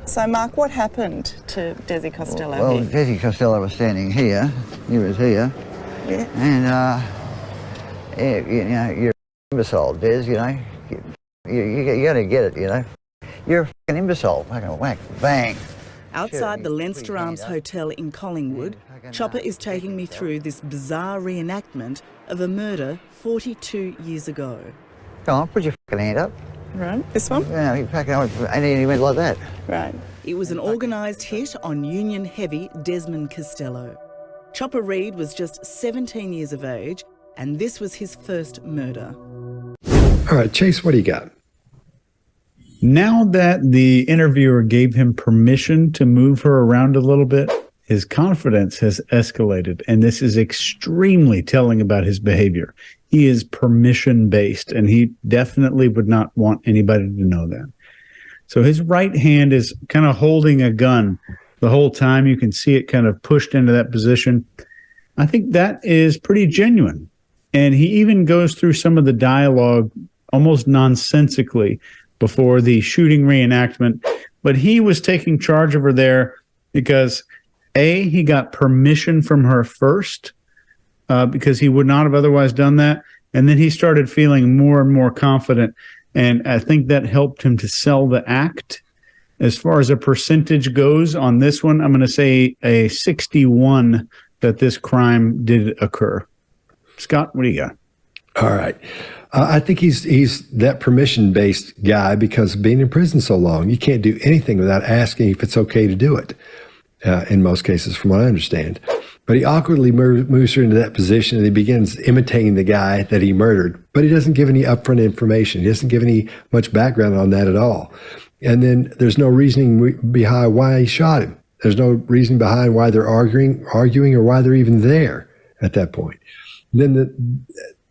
So, Mark, what happened to Desi Costello Well, here? Desi Costello was standing here. He was here. Yeah. And, yeah, you know, you're an imbecile, Des, you know. You got to get it, you know. You're a fucking imbecile. Fucking whack, bang. Outside the Leinster Arms Hotel in Collingwood, Chopper is taking me through this bizarre reenactment of a murder 42 years ago. Come on, put your fucking hand up. Right, this one? Yeah, he fucking, and then he went like that. Right. It was an organised hit on Union heavy Desmond Costello. Chopper Reid was just 17 years of age, and this was his first murder. All right, Chase, what do you got? Now that the interviewer gave him permission to move her around a little bit, his confidence has escalated, and this is extremely telling about his behavior. He is permission-based, and he definitely would not want anybody to know that. So his right hand is kind of holding a gun the whole time. You can see it kind of pushed into that position. I think that is pretty genuine. And he even goes through some of the dialogue almost nonsensically before the shooting reenactment. But he was taking charge of her there because, A, he got permission from her first, because he would not have otherwise done that. And then he started feeling more and more confident. And I think that helped him to sell the act. As far as a percentage goes on this one, I'm going to say a 61 that this crime did occur. Scott, what do you got? All right. I think he's that permission-based guy because of being in prison so long. You can't do anything without asking if it's okay to do it, in most cases, from what I understand. But he awkwardly moves her into that position, and he begins imitating the guy that he murdered. But he doesn't give any upfront information. He doesn't give any much background on that at all. And then there's no reasoning behind why he shot him. There's no reason behind why they're arguing, or why they're even there at that point. And then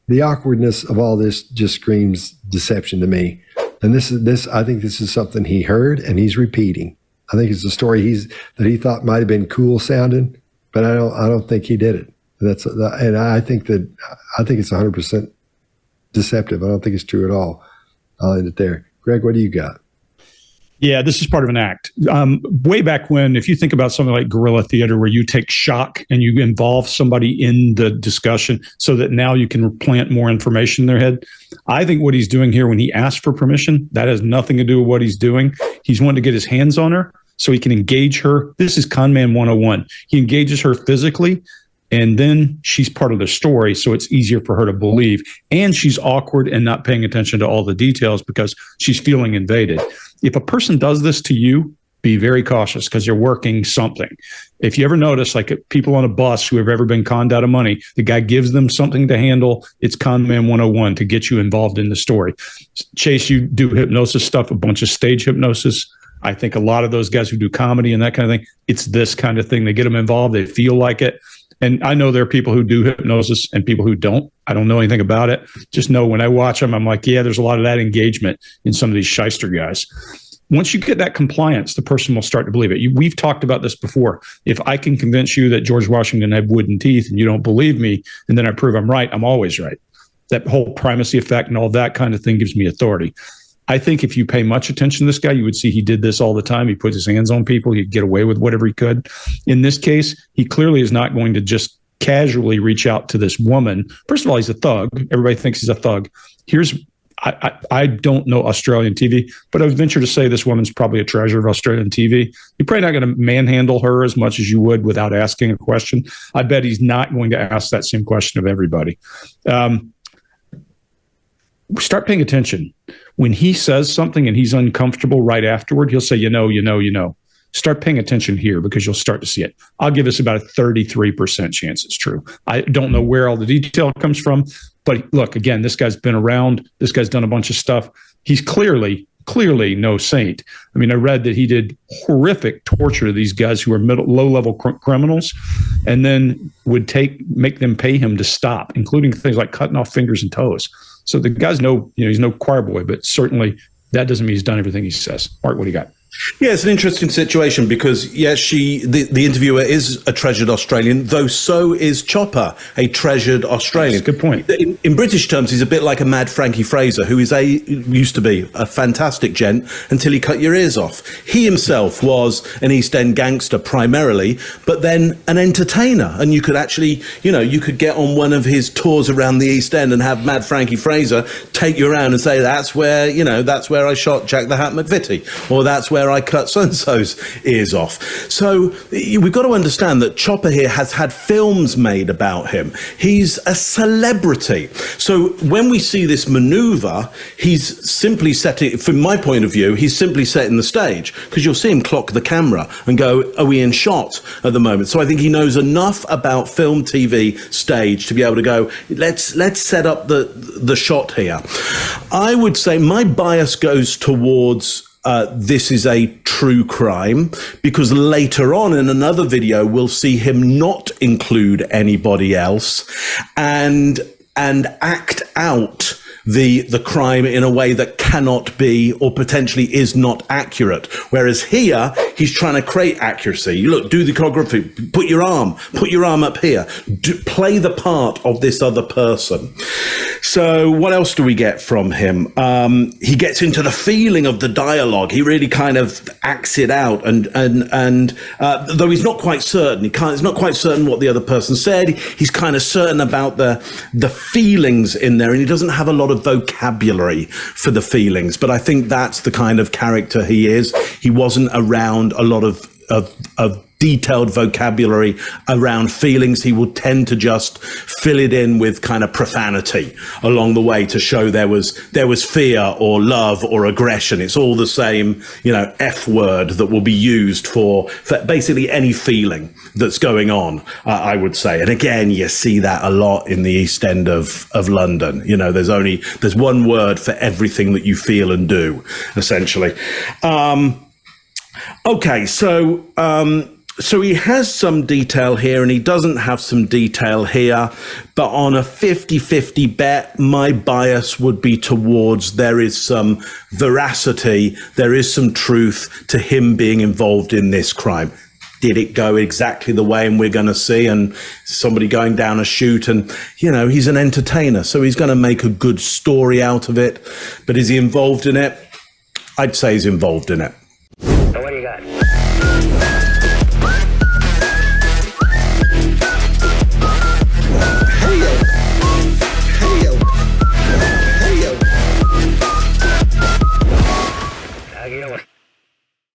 the awkwardness of all this just screams deception to me. And I think this is something he heard and he's repeating. I think it's a story that he thought might have been cool sounding, but I don't think he did it. And I think it's 100% deceptive. I don't think it's true at all. I'll end it there. Greg, what do you got? Yeah, this is part of an act. Way back when, if you think about something like guerrilla theater, where you take shock and you involve somebody in the discussion so that now you can plant more information in their head. I think what he's doing here when he asks for permission, that has nothing to do with what he's doing. He's wanting to get his hands on her so he can engage her. This is Con Man 101. He engages her physically, and then she's part of the story, so it's easier for her to believe. And she's awkward and not paying attention to all the details because she's feeling invaded. If a person does this to you, be very cautious because you're working something. If you ever notice, like people on a bus who have ever been conned out of money, the guy gives them something to handle. It's Con Man 101 to get you involved in the story. Chase, you do hypnosis stuff, a bunch of stage hypnosis. I think a lot of those guys who do comedy and that kind of thing, it's this kind of thing. They get them involved. They feel like it. And I know there are people who do hypnosis and people who don't. I don't know anything about it. Just know when I watch them, I'm like, yeah, there's a lot of that engagement in some of these shyster guys. Once you get that compliance, the person will start to believe it. We've talked about this before. If I can convince you that George Washington had wooden teeth and you don't believe me, and then I prove I'm right, I'm always right. That whole primacy effect and all that kind of thing gives me authority. I think if you pay much attention to this guy, you would see he did this all the time. He put his hands on people. He'd get away with whatever he could. In this case, he clearly is not going to just casually reach out to this woman. First of all, he's a thug. Everybody thinks he's a thug. I don't know Australian TV, but I would venture to say this woman's probably a treasure of Australian TV. You're probably not going to manhandle her as much as you would without asking a question. I bet he's not going to ask that same question of everybody. Start paying attention. When he says something and he's uncomfortable right afterward, he'll say, you know. Start paying attention here because you'll start to see it. I'll give us about a 33% chance it's true. I don't know where all the detail comes from, but look, again, this guy's been around. This guy's done a bunch of stuff. He's clearly no saint. I mean, I read that he did horrific torture to these guys who are low-level criminals, and then would make them pay him to stop, including things like cutting off fingers and toes. So the guy's he's no choir boy, but certainly that doesn't mean he's done everything he says. Mark, what do you got? Yeah, it's an interesting situation because, yes, the interviewer is a treasured Australian, though so is Chopper, a treasured Australian. That's a good point. In British terms, he's a bit like a mad Frankie Fraser, who used to be a fantastic gent until he cut your ears off. He himself was an East End gangster primarily, but then an entertainer. And you could actually, you could get on one of his tours around the East End and have mad Frankie Fraser take you around and say, that's where I shot Jack the Hat McVitie, or that's where I cut so-and-so's ears off. So we've got to understand that Chopper here has had films made about him. He's a celebrity. So when we see this maneuver, he's simply setting, from my point of view, he's simply setting the stage, because you'll see him clock the camera and go, are we in shot at the moment? So I think he knows enough about film, TV, stage to be able to go, let's set up the shot here. I would say my bias goes towards this is a true crime, because later on in another video, we'll see him not include anybody else and act out the crime in a way that cannot be, or potentially is not, accurate. Whereas here, he's trying to create accuracy. Look, do the choreography, put your arm up here, play the part of this other person. So what else do we get from him? He gets into the feeling of the dialogue. He really kind of acts it out, and though he's not quite certain, he's not quite certain what the other person said. He's kind of certain about the feelings in there, and he doesn't have a lot of vocabulary for the feelings. But I think that's the kind of character he is. He wasn't around a lot of detailed vocabulary around feelings. He will tend to just fill it in with kind of profanity along the way to show there was fear or love or aggression. It's all the same, F word that will be used for basically any feeling that's going on, I would say. And again, you see that a lot in the East End of London. There's one word for everything that you feel and do, essentially. Okay, so he has some detail here and he doesn't have some detail here, but on a 50-50 bet, my bias would be towards there is some veracity, there is some truth to him being involved in this crime. Did it go exactly the way and we're going to see, and somebody going down a chute, and he's an entertainer, so he's going to make a good story out of it. But is he involved in it? I'd say he's involved in it. So what do you got?